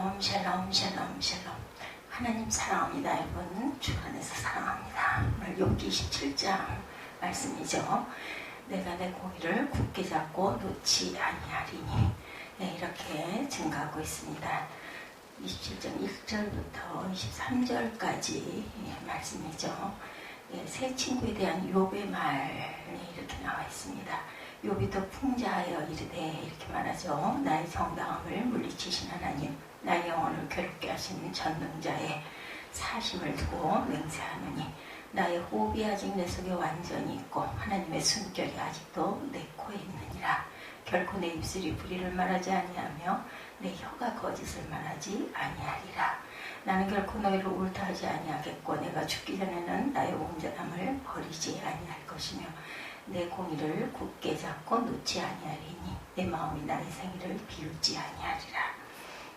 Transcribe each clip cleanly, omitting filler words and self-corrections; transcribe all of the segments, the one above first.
샬롬 샬롬 샬롬 샬롬. 하나님 사랑합니다. 여러분 주 안에서 사랑합니다. 오늘 욥기 27장 말씀이죠. 내가 내 고기를 굳게 잡고 놓지 아니하리니. 네, 이렇게 증가하고 있습니다. 27장 1절부터 23절까지 말씀이죠. 새 친구에 대한 욥의 말이 이렇게 나와 있습니다. 욥이 더 풍자하여 이르되 이렇게 말하죠. 나의 정당함을 물리치신 하나님, 나의 영혼을 괴롭게 하신 전능자의 사심을 두고 맹세하노니 나의 호흡이 아직 내 속에 완전히 있고 하나님의 숨결이 아직도 내 코에 있느니라. 결코 내 입술이 불의를 말하지 아니하며 내 혀가 거짓을 말하지 아니하리라. 나는 결코 너희를 옳다 하지 아니하겠고 내가 죽기 전에는 나의 온전함을 버리지 아니할 것이며 내 공의를 굳게 잡고 놓지 아니하리니 내 마음이 나의 생일을 비웃지 아니하리라.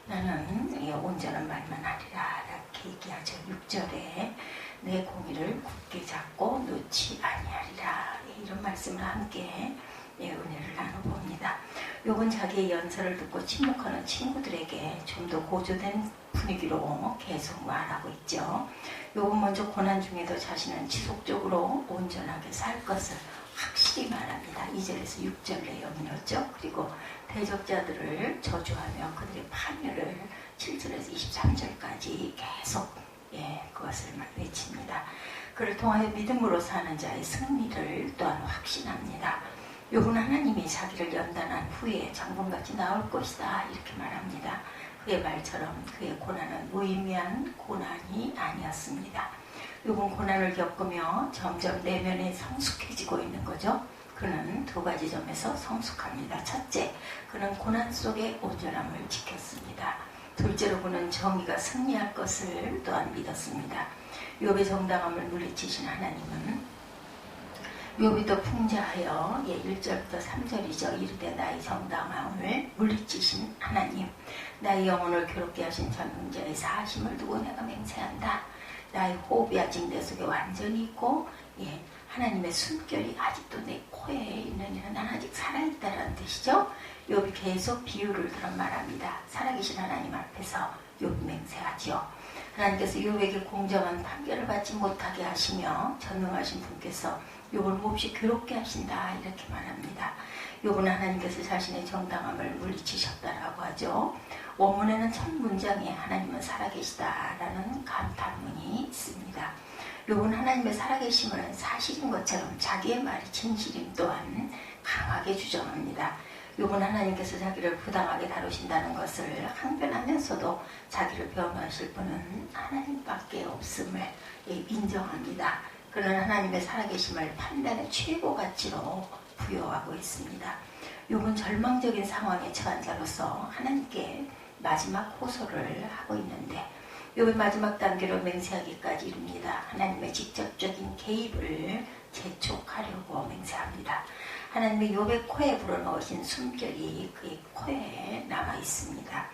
나는 온전한 말만 하리라. 이렇게 얘기하죠. 6절에 내 공의를 굳게 잡고 놓지 아니하리라. 이런 말씀을 함께 은혜를 나눠봅니다. 욥은 자기의 연설을 듣고 침묵하는 친구들에게 좀 더 고조된 분위기로 계속 말하고 있죠. 욥은 먼저 고난 중에도 자신은 지속적으로 온전하게 살 것을 확실히 말합니다. 2절에서 6절 내용이었죠. 그리고 대적자들을 저주하며 그들의 파멸을 7절에서 23절까지 계속 그것을 외칩니다. 그를 통하여 믿음으로 사는 자의 승리를 또한 확신합니다. 욥은 하나님이 자기를 연단한 후에 장군같이 나올 것이다 이렇게 말합니다. 그의 말처럼 그의 고난은 무의미한 고난이 아니었습니다. 욥은 고난을 겪으며 점점 내면에 성숙해지고 있는 거죠. 그는 두 가지 점에서 성숙합니다. 첫째, 그는 고난 속에 온전함을 지켰습니다. 둘째로 그는 정의가 승리할 것을 또한 믿었습니다. 욥의 정당함을 물리치신 하나님은 욥이 더 풍자하여 1절부터 3절이죠. 이르되 나의 정당함을 물리치신 하나님, 나의 영혼을 괴롭게 하신 전능자의 사심을 두고 내가 맹세한다. 나의 호흡이 아직 내 속에 완전히 있고 하나님의 숨결이 아직도 내 코에 있느니라. 난 아직 살아있다라는 뜻이죠. 욥이 계속 비유를 들어 말합니다. 살아계신 하나님 앞에서 욥이 맹세하죠. 하나님께서 욥에게 공정한 판결을 받지 못하게 하시며 전능하신 분께서 욥을 몹시 괴롭게 하신다 이렇게 말합니다. 욥은 하나님께서 자신의 정당함을 물리치셨다라고 하죠. 원문에는 첫 문장에 하나님은 살아계시다라는 감탄문이 있습니다. 욥은 하나님의 살아계심을 사실인 것처럼 자기의 말이 진실임 또한 강하게 주장합니다. 욥은 하나님께서 자기를 부당하게 다루신다는 것을 항변하면서도 자기를 변호하실 분은 하나님밖에 없음을 인정합니다. 그는 하나님의 살아계심을 판단의 최고 가치로 부여하고 있습니다. 욥은 절망적인 상황에 처한 자로서 하나님께 마지막 호소를 하고 있는데 욥의 마지막 단계로 맹세하기까지 이릅니다. 하나님의 직접적인 개입을 재촉하려고 맹세합니다. 하나님의 욥의 코에 불어넣으신 숨결이 그의 코에 남아 있습니다.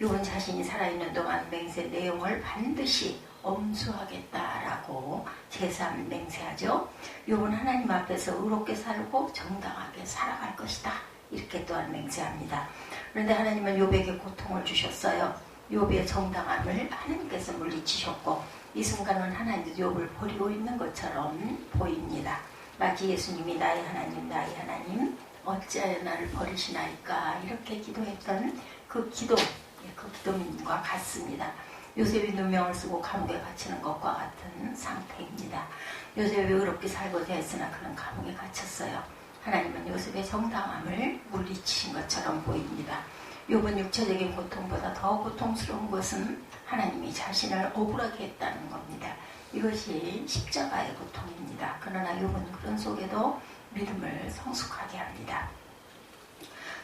욥은 자신이 살아있는 동안 맹세 내용을 반드시 엄수하겠다라고 제3 맹세하죠. 욥은 하나님 앞에서 의롭게 살고 정당하게 살아갈 것이다 이렇게 또한 맹세합니다. 그런데 하나님은 욥에게 고통을 주셨어요. 욥의 정당함을 하나님께서 물리치셨고 이 순간은 하나님도 욥을 버리고 있는 것처럼 보입니다. 마치 예수님이 나의 하나님 어찌하여 나를 버리시나이까 이렇게 기도했던 그 기도민과 같습니다. 요셉이 누명을 쓰고 감옥에 갇히는 것과 같은 상태입니다. 요셉이 의롭게 살고자 했으나 그는 감옥에 갇혔어요. 하나님은 요셉의 정당함을 물리치신 것처럼 보입니다. 욥은 육체적인 고통보다 더 고통스러운 것은 하나님이 자신을 억울하게 했다는 겁니다. 이것이 십자가의 고통입니다. 그러나 욥은 그런 속에도 믿음을 성숙하게 합니다.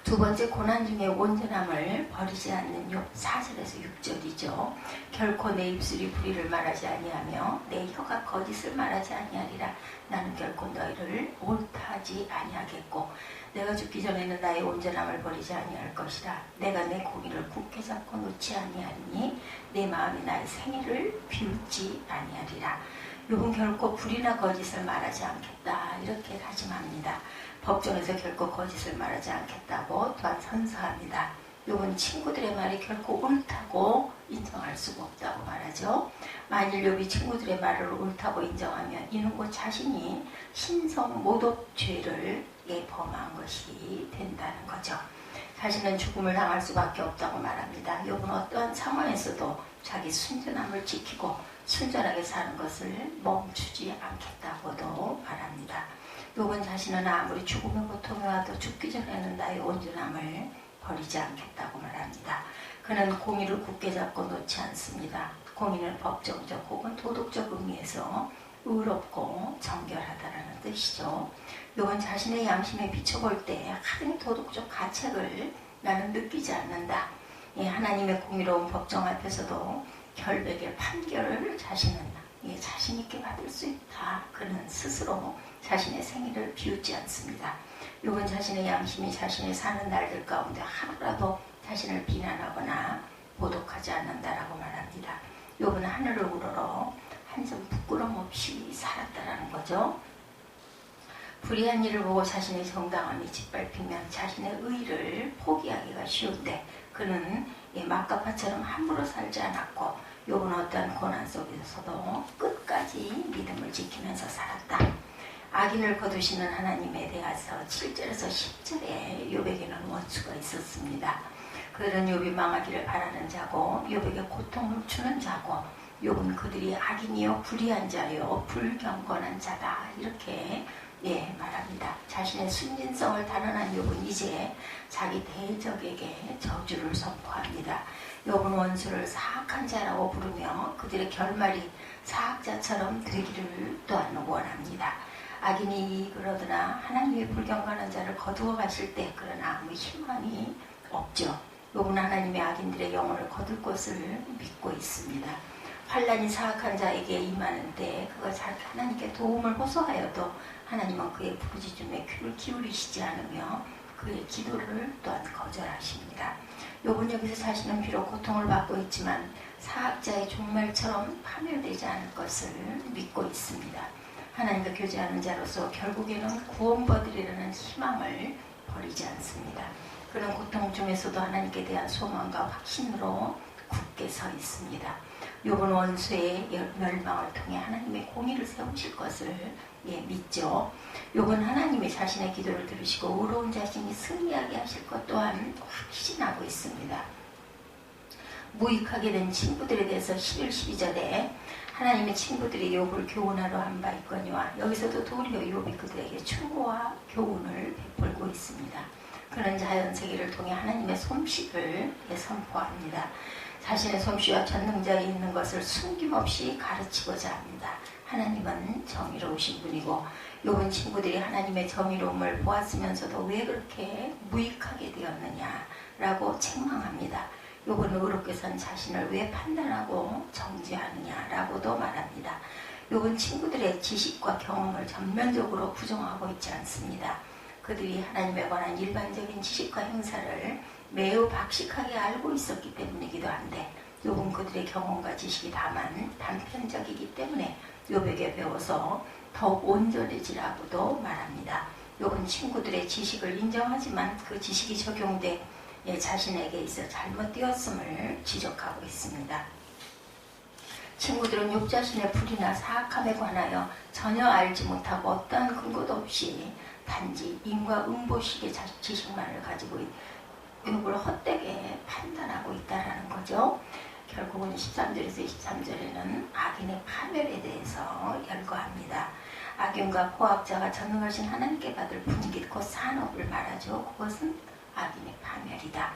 두 번째, 고난 중에 온전함을 버리지 않는 욥 4절에서 6절이죠. 결코 내 입술이 불의를 말하지 아니하며 내 혀가 거짓을 말하지 아니하리라. 나는 결코 너희를 옳다 하지 아니하겠고 내가 죽기 전에는 나의 온전함을 버리지 아니할 것이라. 내가 내 고기를 굳게 잡고 놓지 아니하리니 내 마음이 나의 생일을 비웃지 아니하리라. 욥은 결코 불의나 거짓을 말하지 않겠다 이렇게 다짐합니다. 법정에서 결코 거짓을 말하지 않겠다고 또한 선서합니다. 욥은 친구들의 말이 결코 옳다고 인정할 수가 없다고 말하죠. 만일 욥이 친구들의 말을 옳다고 인정하면 이는 곧 자신이 신성 모독죄를 범한 것이 된다는 거죠. 자신은 죽음을 당할 수밖에 없다고 말합니다. 욥은 어떠한 상황에서도 자기 순전함을 지키고 순전하게 사는 것을 멈추지 않겠다고도 말합니다. 욥은 자신은 아무리 죽음의 고통이 와도 죽기 전에는 나의 온전함을 버리지 않겠다고 말합니다. 그는 공의를 굳게 잡고 놓지 않습니다. 공의는 법정적 혹은 도덕적 의미에서 의롭고 정결하다라는 뜻이죠. 욥은 자신의 양심에 비춰볼 때 하등의 도덕적 가책을 나는 느끼지 않는다. 하나님의 공의로운 법정 앞에서도 결백의 판결을 자신은 자신 있게 받을 수 있다. 그는 스스로 자신의 생애를 비웃지 않습니다. 욥은 자신의 양심이 자신이 사는 날들 가운데 하루라도 자신을 비난하거나 보독하지 않는다라고 말합니다. 욥은 하늘을 우러러 한점 부끄럼 없이 살았다라는 거죠. 불의한 일을 보고 자신의 정당함이 짓밟히면 자신의 의를 포기하기가 쉬운데 그는 마가파처럼 함부로 살지 않았고 욥은 어떠한 고난 속에서도 끝까지 믿음을 지키면서 살았다. 악인을 거두시는 하나님에 대해서 7절에서 10절에 욥에게는 원수가 있었습니다. 그들은 욥이 망하기를 바라는 자고 욥에게 고통을 주는 자고 욥은 그들이 악인이요 불의한 자요 불경건한 자다 이렇게 말합니다. 자신의 순진성을 단언한 욥은 이제 자기 대적에게 저주를 선포합니다. 욥은 원수를 사악한 자라고 부르며 그들의 결말이 사악자처럼 되기를 또한 원합니다. 악인이 그러더나 하나님의 불경건한 자를 거두어 가실 때 그러나 아무 희망이 없죠. 욥은 하나님의 악인들의 영혼을 거둘 것을 믿고 있습니다. 환난이 사악한 자에게 임하는데 그가 하나님께 도움을 호소하여도 하나님은 그의 부르짖음에 귀를 기울이시지 않으며 그의 기도를 또한 거절하십니다. 욥은 여기서 자신은 비록 고통을 받고 있지만 사악자의 종말처럼 파멸되지 않을 것을 믿고 있습니다. 하나님과 교제하는 자로서 결국에는 구원받으리라는 희망을 버리지 않습니다. 그런 고통 중에서도 하나님께 대한 소망과 확신으로 굳게 서 있습니다. 욥은 원수의 멸망을 통해 하나님의 공의를 세우실 것을 믿죠. 욥은 하나님이 자신의 기도를 들으시고 의로운 자신이 승리하게 하실 것 또한 확신하고 있습니다. 무익하게 된 친구들에 대해서 11, 12절에 하나님의 친구들이 욥을 교훈하러 한 바 있거니와 여기서도 도리어 욥이 그들에게 충고와 교훈을 베풀고 있습니다. 그는 자연세계를 통해 하나님의 솜씨를 선포합니다. 자신의 솜씨와 전능자에 있는 것을 숨김없이 가르치고자 합니다. 하나님은 정의로우신 분이고 욥은 친구들이 하나님의 정의로움을 보았으면서도 왜 그렇게 무익하게 되었느냐라고 책망합니다. 욥은 의롭게 산 자신을 왜 판단하고 정죄하느냐라고도 말합니다. 욥은 친구들의 지식과 경험을 전면적으로 부정하고 있지 않습니다. 그들이 하나님에 관한 일반적인 지식과 행사를 매우 박식하게 알고 있었기 때문이기도 한데 욥은 그들의 경험과 지식이 다만 단편적이기 때문에 욥에게 배워서 더욱 온전해지라고도 말합니다. 욥은 친구들의 지식을 인정하지만 그 지식이 적용돼 자신에게 있어 잘못되었음을 지적하고 있습니다. 친구들은 욥 자신의 불의나 사악함에 관하여 전혀 알지 못하고 어떠한 근거도 없이 단지 인과 음보식의 지식만을 가지고 욥을 헛되게 판단하고 있다는 거죠. 결국은 13절에서 23절에는 악인의 파멸에 대해서 열거합니다. 악인과 포악자가 전능하신 하나님께 받을 분깃 곧 산업을 말하죠. 그것은 악인의 파멸이다.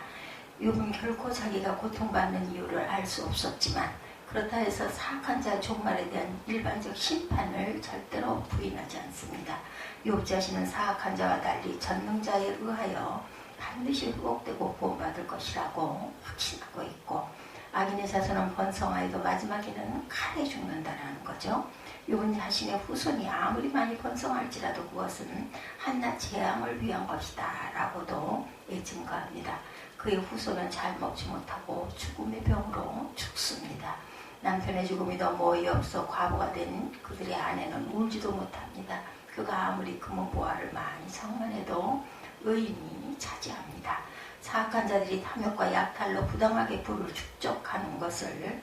욥은 결코 자기가 고통받는 이유를 알 수 없었지만 그렇다 해서 사악한 자 종말에 대한 일반적 심판을 절대로 부인하지 않습니다. 욥 자신은 사악한 자와 달리 전능자에 의하여 반드시 회복되고 구원받을 것이라고 확신하고 있고 악인의 자손은 번성하여도 마지막에는 칼에 죽는다라는 거죠. 욥은 자신의 후손이 아무리 많이 번성할지라도 그것은 한낱 재앙을 위한 것이다 라고도 증거합니다. 그의 후손은 잘 먹지 못하고 죽음의 병으로 죽습니다. 남편의 죽음이 너무 어이없어 과부가 된 그들의 아내는 울지도 못합니다. 그가 아무리 금은보화를 많이 장만해도 의인이 차지합니다. 사악한 자들이 탐욕과 약탈로 부당하게 부를 축적하는 것을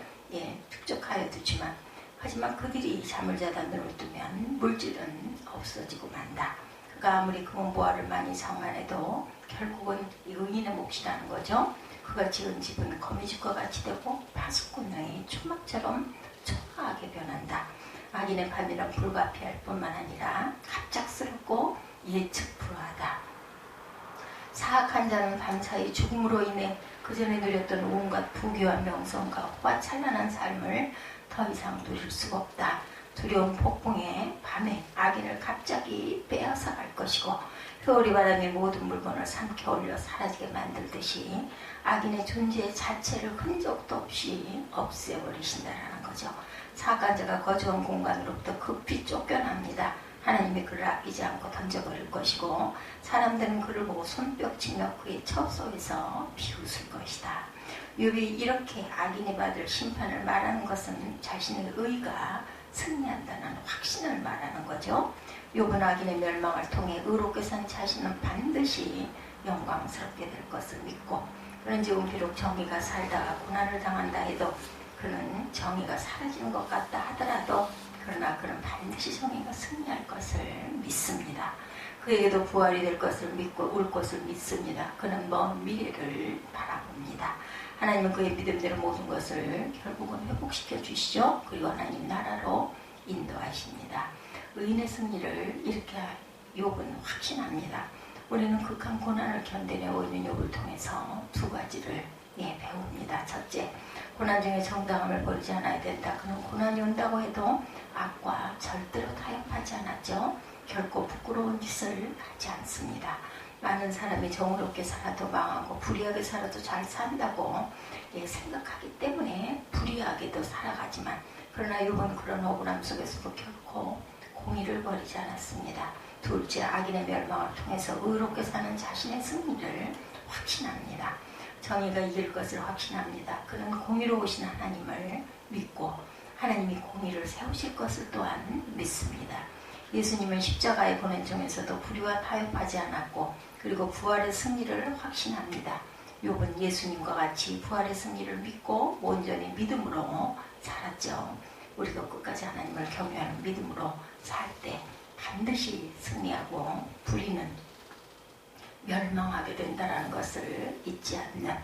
축적하여 두지만 하지만 그들이 잠을 자다 눈을 뜨면 물질은 없어지고 만다. 그가 아무리 금은 보화를 많이 장만해도 결국은 의인의 몫이라는 거죠. 그가 지은 집은 거미줄과 같이 되고 파수꾼의 초막처럼 초라하게 변한다. 악인의 밤이란 불가피할 뿐만 아니라 갑작스럽고 예측 불허하다. 사악한 자는 밤사이 죽음으로 인해 그전에 누렸던 온갖 부귀와 명성과 호화 찬란한 삶을 더 이상 누릴 수가 없다. 두려운 폭풍에 밤에 악인을 갑자기 빼앗아 갈 것이고 회오리 바람이 모든 물건을 삼켜 올려 사라지게 만들듯이 악인의 존재 자체를 흔적도 없이 없애버리신다라는 거죠. 사악한 자가 거주한 공간으로부터 급히 쫓겨납니다. 하나님이 그를 아끼지 않고 던져버릴 것이고 사람들은 그를 보고 손뼉치며 그의 첫 속에서 비웃을 것이다. 욥이 이렇게 악인이 받을 심판을 말하는 것은 자신의 의가 승리한다는 확신을 말하는 거죠. 욥은 악인의 멸망을 통해 의롭게 산 자신은 반드시 영광스럽게 될 것을 믿고 그런 지금 비록 정의가 살다가 고난을 당한다 해도 그는 정의가 사라지는 것 같다 하더라도 그러나 그는 반드시 정의가 승리할 것을 믿습니다. 그에게도 부활이 될 것을 믿고 올 것을 믿습니다. 그는 먼 미래를 바라봅니다. 하나님은 그의 믿음대로 모든 것을 결국은 회복시켜 주시죠. 그리고 하나님 나라로 인도하십니다. 의인의 승리를 이렇게 욥은 확신합니다. 우리는 극한 고난을 견뎌내고 있는 욥을 통해서 두 가지를 배웁니다. 첫째, 고난 중에 정당함을 버리지 않아야 된다. 그는 고난이 온다고 해도 악과 절대로 타협하지 않았죠. 결코 부끄러운 짓을 하지 않습니다. 많은 사람이 정의롭게 살아도 망하고 불의하게 살아도 잘 산다고 생각하기 때문에 불의하게도 살아가지만 그러나 욥은 그런 억울함 속에서도 결코 공의를 버리지 않았습니다. 둘째, 악인의 멸망을 통해서 의롭게 사는 자신의 승리를 확신합니다. 정의가 이길 것을 확신합니다. 그는 공의로우신 하나님을 믿고 하나님이 공의를 세우실 것을 또한 믿습니다. 예수님은 십자가의 고난 중에서도 불의와 타협하지 않았고 그리고 부활의 승리를 확신합니다. 욥은 예수님과 같이 부활의 승리를 믿고 온전히 믿음으로 살았죠. 우리도 끝까지 하나님을 경외하는 믿음으로 살 때 반드시 승리하고 불의는 멸망하게 된다는 것을 잊지 않는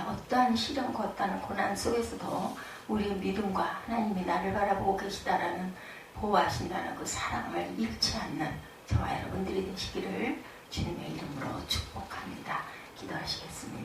어떠한 시련과 어떠한 고난 속에서도 우리의 믿음과 하나님이 나를 바라보고 계시다라는 보호하신다는 그 사랑을 잃지 않는 저와 여러분들이 되시기를 주님의 이름으로 축복합니다. 기도하시겠습니다.